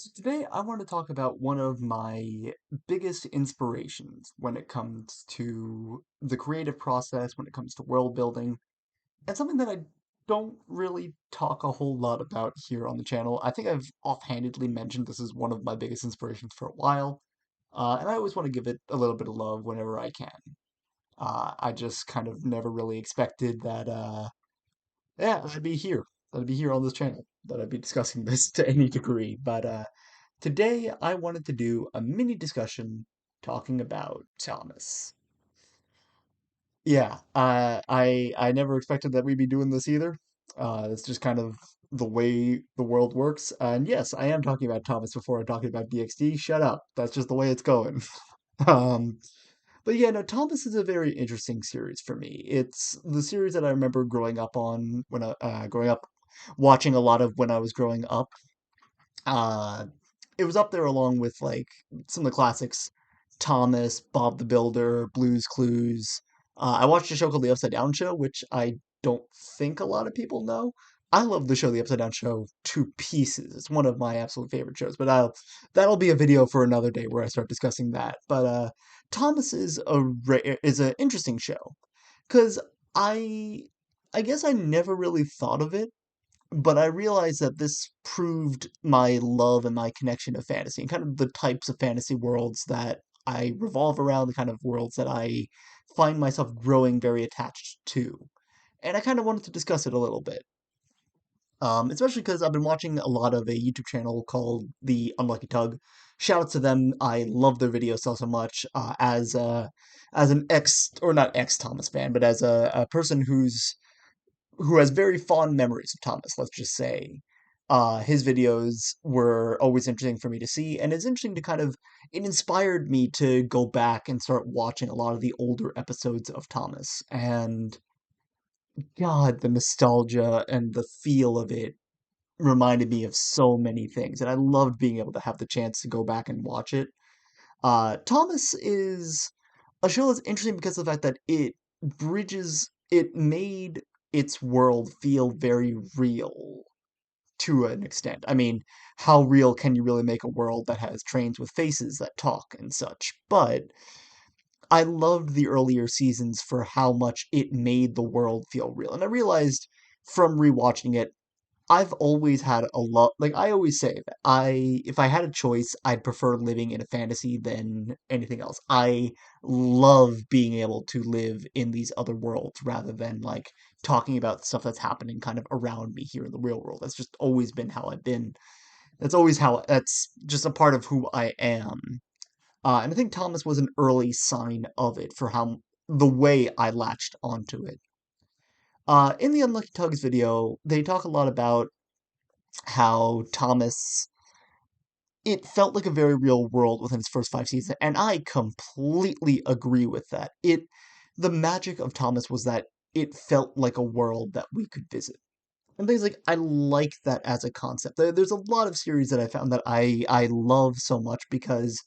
So today I want to talk about one of my biggest inspirations when it comes to the creative process, when it comes to world building, and something that I don't really talk a whole lot about here on the channel. I think I've offhandedly mentioned this is one of my biggest inspirations for a while, and I always want to give it a little bit of love whenever I can. I just kind of never really expected that, yeah, I'd be here on this channel, that I'd be discussing this to any degree, but, today, I wanted to do a mini discussion talking about Thomas. Yeah, I never expected that we'd be doing this either. It's just kind of the way the world works. And yes, I am talking about Thomas before I'm talking about DXD. Shut up. That's just the way it's going. Um, but yeah, no, Thomas is a very interesting series for me. It's the series that I remember growing up on when growing up, watching a lot of when I was growing up. Uh, it was up there along with like some of the classics, Thomas, Bob the Builder, Blue's Clues. I watched a show called The Upside Down Show, which I don't think a lot of people know. I love the show The Upside Down Show to pieces. It's one of my absolute favorite shows, but that'll be a video for another day where I start discussing that. But Thomas is is an interesting show because I I guess I never really thought of it, but I realized that this proved my love and my connection to fantasy and kind of the types of fantasy worlds that I revolve around, the kind of worlds that I find myself growing very attached to. And I kind of wanted to discuss it a little bit. Especially because I've been watching a lot of a YouTube channel called The Unlucky Tug. Shout out to them. I love their videos so much. As an ex or not ex Thomas fan, but as a person who has very fond memories of Thomas, let's just say. His videos were always interesting for me to see, and it's interesting to it inspired me to go back and start watching a lot of the older episodes of Thomas. And God, the nostalgia and the feel of it reminded me of so many things, and I loved being able to have the chance to go back and watch it. Thomas is a show that's interesting because of the fact that it made its world feel very real to an extent. I mean, how real can you really make a world that has trains with faces that talk and such? But I loved the earlier seasons for how much it made the world feel real. And I realized from rewatching it, I've always had a lot, like I always say that if I had a choice, I'd prefer living in a fantasy than anything else. I love being able to live in these other worlds rather than like talking about stuff that's happening kind of around me here in the real world. That's just always been how I've been. That's just a part of who I am. And I think Thomas was an early sign of it for how the way I latched onto it. In the Unlucky Tugs video, they talk a lot about how Thomas it felt like a very real world within its first 5 seasons, and I completely agree with that. The magic of Thomas was that it felt like a world that we could visit. And things like I like that as a concept. There's a lot of series that I found that I love so much because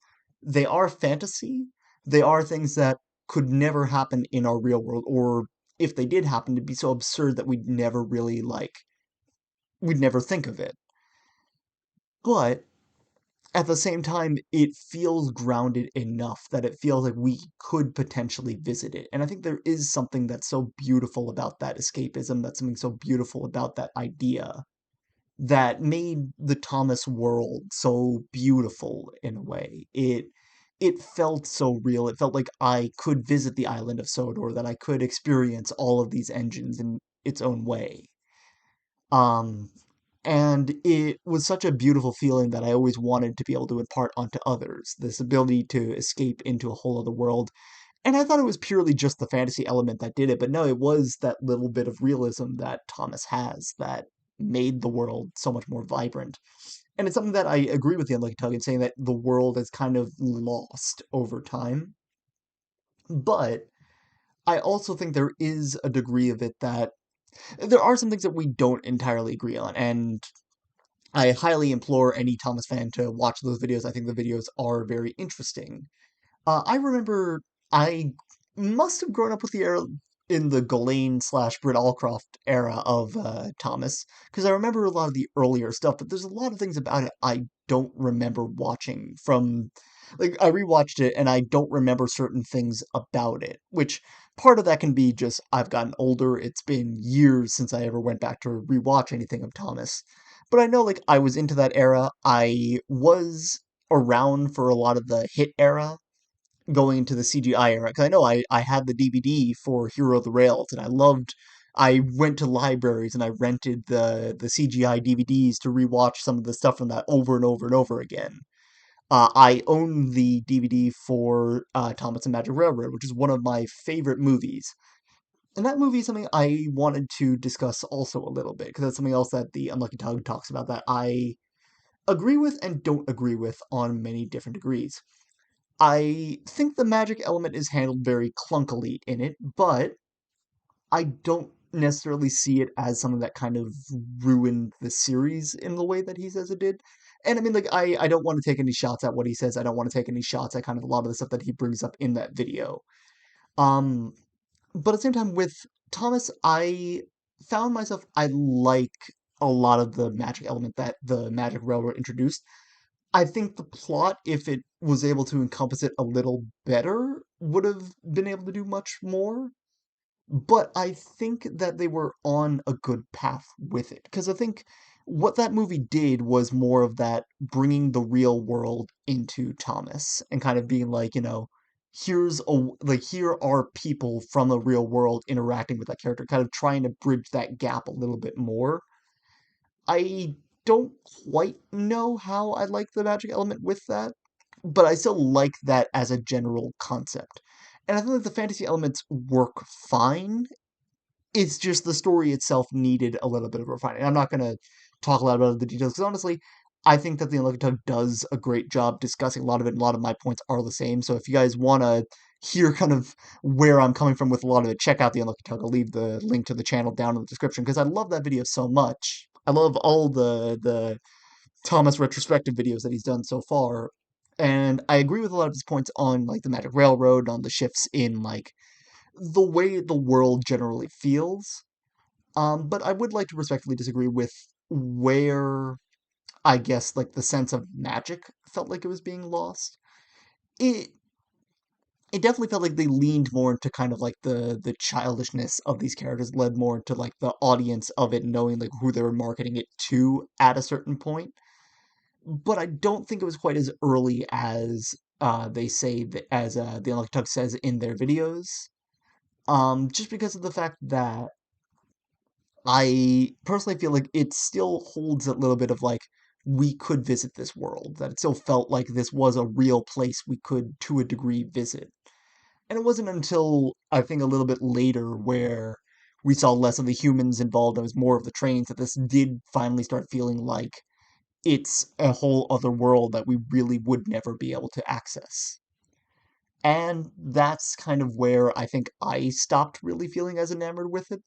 they are fantasy. They are things that could never happen in our real world, or if they did happen, to be so absurd that we'd never think of it. But at the same time, it feels grounded enough that it feels like we could potentially visit it. And I think there is something that's so beautiful about that escapism, that's something so beautiful about that idea that made the Thomas world so beautiful in a way. It felt so real. It felt like I could visit the island of Sodor, that I could experience all of these engines in its own way. Um, and it was such a beautiful feeling that I always wanted to be able to impart onto others, this ability to escape into a whole other world. And I thought it was purely just the fantasy element that did it, but no, it was that little bit of realism that Thomas has that made the world so much more vibrant. And it's something that I agree with the Unlucky Tug in saying that the world is kind of lost over time. But I also think there is a degree of it that there are some things that we don't entirely agree on, and I highly implore any Thomas fan to watch those videos. I think the videos are very interesting. I remember I must have grown up with the era in the Ghislaine slash Britt Allcroft era of Thomas, because I remember a lot of the earlier stuff, but there's a lot of things about it I don't remember watching from. Like, I rewatched it and I don't remember certain things about it, which part of that can be just I've gotten older. It's been years since I ever went back to rewatch anything of Thomas. But I know, like, I was into that era. I was around for a lot of the hit era going into the CGI era because I know I had the DVD for Hero of the Rails and I loved. I went to libraries and I rented the CGI DVDs to rewatch some of the stuff from that over and over and over again. I own the DVD for Thomas and Magic Railroad, which is one of my favorite movies. And that movie is something I wanted to discuss also a little bit because that's something else that the Unlucky Tug talks about that I agree with and don't agree with on many different degrees. I think the magic element is handled very clunkily in it, but I don't necessarily see it as something that kind of ruined the series in the way that he says it did. And I mean, like, I don't want to take any shots at what he says. I don't want to take any shots at kind of a lot of the stuff that he brings up in that video. Um, but at the same time, with Thomas, I found myself, I like a lot of the magic element that the Magic Railroad introduced. I think the plot, if it was able to encompass it a little better, would have been able to do much more. But I think that they were on a good path with it. Because I think what that movie did was more of that bringing the real world into Thomas and kind of being like, here are people from the real world interacting with that character, kind of trying to bridge that gap a little bit more. I don't quite know how I like the magic element with that, but I still like that as a general concept. And I think that the fantasy elements work fine. It's just the story itself needed a little bit of refining. I'm not going to talk a lot about the details because honestly, I think that the Unlucky Tug does a great job discussing a lot of it, and a lot of my points are the same. So if you guys want to hear kind of where I'm coming from with a lot of it, check out the Unlucky Tug. I'll leave the link to the channel down in the description because I love that video so much. I love all the Thomas retrospective videos that he's done so far. And I agree with a lot of his points on like the Magic Railroad, on the shifts in like the way the world generally feels. But I would like to respectfully disagree with where I guess like the sense of magic felt like it was being lost. It it definitely felt like they leaned more into kind of like the childishness of these characters, led more into like the audience of it knowing like who they were marketing it to at a certain point. But I don't think it was quite as early as they say that, as the Unlucky Tug says in their videos. Just because of the fact that I personally feel like it still holds a little bit of like we could visit this world, that it still felt like this was a real place we could to a degree visit. And it wasn't until I think a little bit later where we saw less of the humans involved, it was more of the trains, that this did finally start feeling like it's a whole other world that we really would never be able to access. And that's kind of where I think I stopped really feeling as enamored with it.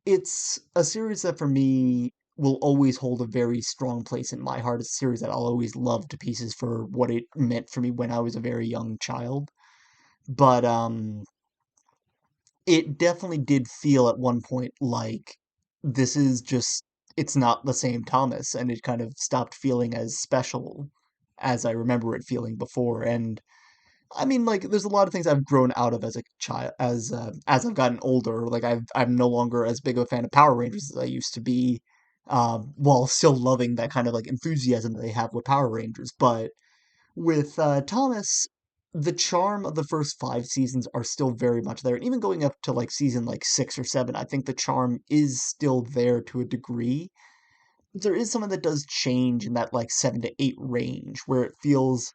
It's a series that for me will always hold a very strong place in my heart. It's a series that I'll always love to pieces for what it meant for me when I was a very young child. But it definitely did feel at one point like this is just it's not the same Thomas, and it kind of stopped feeling as special as I remember it feeling before. And I mean, like, there's a lot of things I've grown out of as a child, as I've gotten older. Like, I'm no longer as big of a fan of Power Rangers as I used to be, while still loving that kind of like enthusiasm that they have with Power Rangers. But with Thomas, the charm of the first 5 seasons are still very much there. And even going up to like season like 6 or 7, I think the charm is still there to a degree. There is something that does change in that like 7 to 8 range, where it feels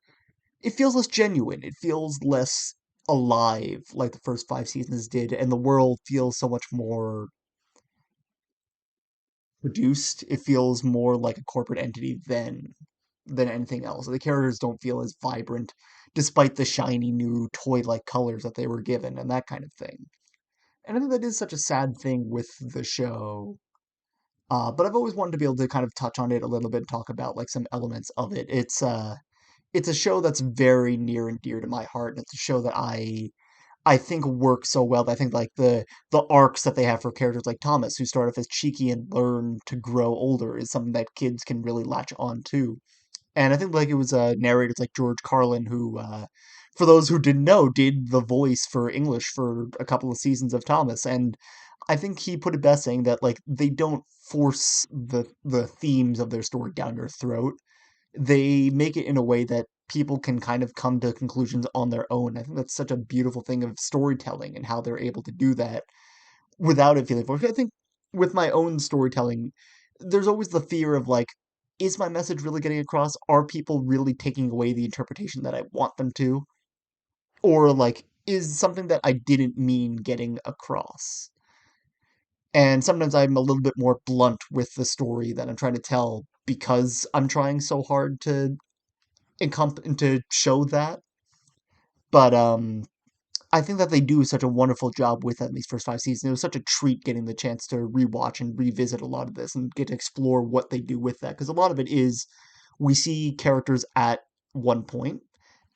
less genuine. It feels less alive like the first 5 seasons did, and the world feels so much more produced. It feels more like a corporate entity than anything else. The characters don't feel as vibrant, despite the shiny new toy-like colors that they were given and that kind of thing. And I think that is such a sad thing with the show. But I've always wanted to be able to kind of touch on it a little bit and talk about like some elements of it. It's a show that's very near and dear to my heart, and it's a show that I I think work so well. I think like the arcs that they have for characters like Thomas, who start off as cheeky and learn to grow older, is something that kids can really latch on to. And I think like it was narrators like George Carlin who, for those who didn't know, did the voice for English for a couple of seasons of Thomas. And I think he put it best saying that like they don't force the themes of their story down your throat. They make it in a way that people can kind of come to conclusions on their own. I think that's such a beautiful thing of storytelling and how they're able to do that without it feeling forced. I think with my own storytelling, there's always the fear of like, is my message really getting across? Are people really taking away the interpretation that I want them to? Or like, is something that I didn't mean getting across? And sometimes I'm a little bit more blunt with the story that I'm trying to tell because I'm trying so hard to to show that. But I think that they do such a wonderful job with it in these first 5 seasons. It was such a treat getting the chance to rewatch and revisit a lot of this and get to explore what they do with that. Because a lot of it is we see characters at one point,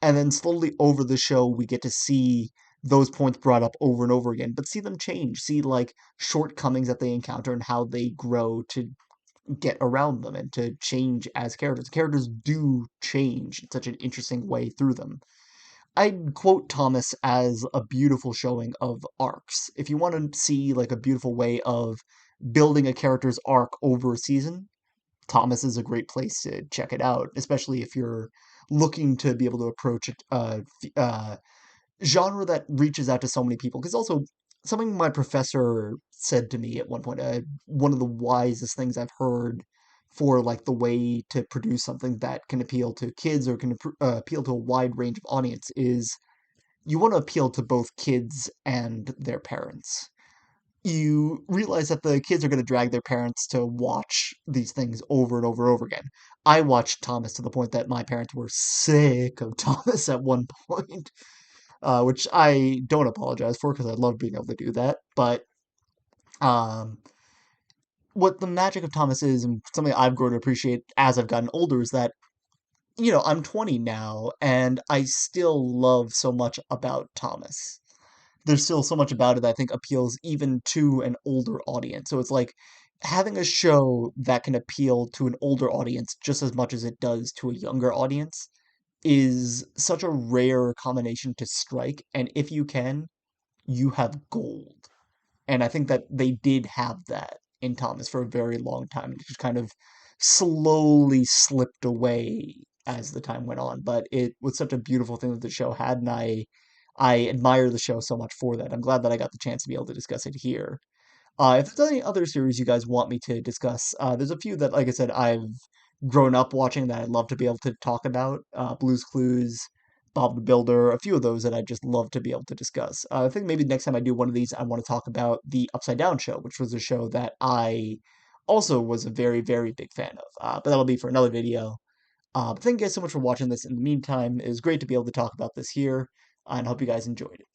and then slowly over the show, we get to see those points brought up over and over again, but see them change, see like shortcomings that they encounter and how they grow to get around them and to change as characters. Characters do change in such an interesting way through them. I'd quote Thomas as a beautiful showing of arcs. If you want to see like a beautiful way of building a character's arc over a season, Thomas is a great place to check it out, especially if you're looking to be able to approach a genre that reaches out to so many people. Because also, something my professor said to me at one point, one of the wisest things I've heard for like the way to produce something that can appeal to kids or can appeal to a wide range of audience is you want to appeal to both kids and their parents. You realize that the kids are going to drag their parents to watch these things over and over and over again. I watched Thomas to the point that my parents were sick of Thomas at one point, which I don't apologize for because I love being able to do that. But um, what the magic of Thomas is, and something I've grown to appreciate as I've gotten older, is that I'm 20 now, and I still love so much about Thomas. There's still so much about it that I think appeals even to an older audience. So it's like having a show that can appeal to an older audience just as much as it does to a younger audience is such a rare combination to strike. And if you can, you have gold. And I think that they did have that in Thomas for a very long time. It just kind of slowly slipped away as the time went on. But it was such a beautiful thing that the show had, and I admire the show so much for that. I'm glad that I got the chance to be able to discuss it here. If there's any other series you guys want me to discuss, there's a few that, like I said, I've grown up watching that I'd love to be able to talk about. Blue's Clues, Bob the Builder, a few of those that I'd just love to be able to discuss. I think maybe next time I do one of these, I want to talk about the Upside Down Show, which was a show that I also was a very, very big fan of. But that'll be for another video. But thank you guys so much for watching this. In the meantime, it was great to be able to talk about this here, and I hope you guys enjoyed it.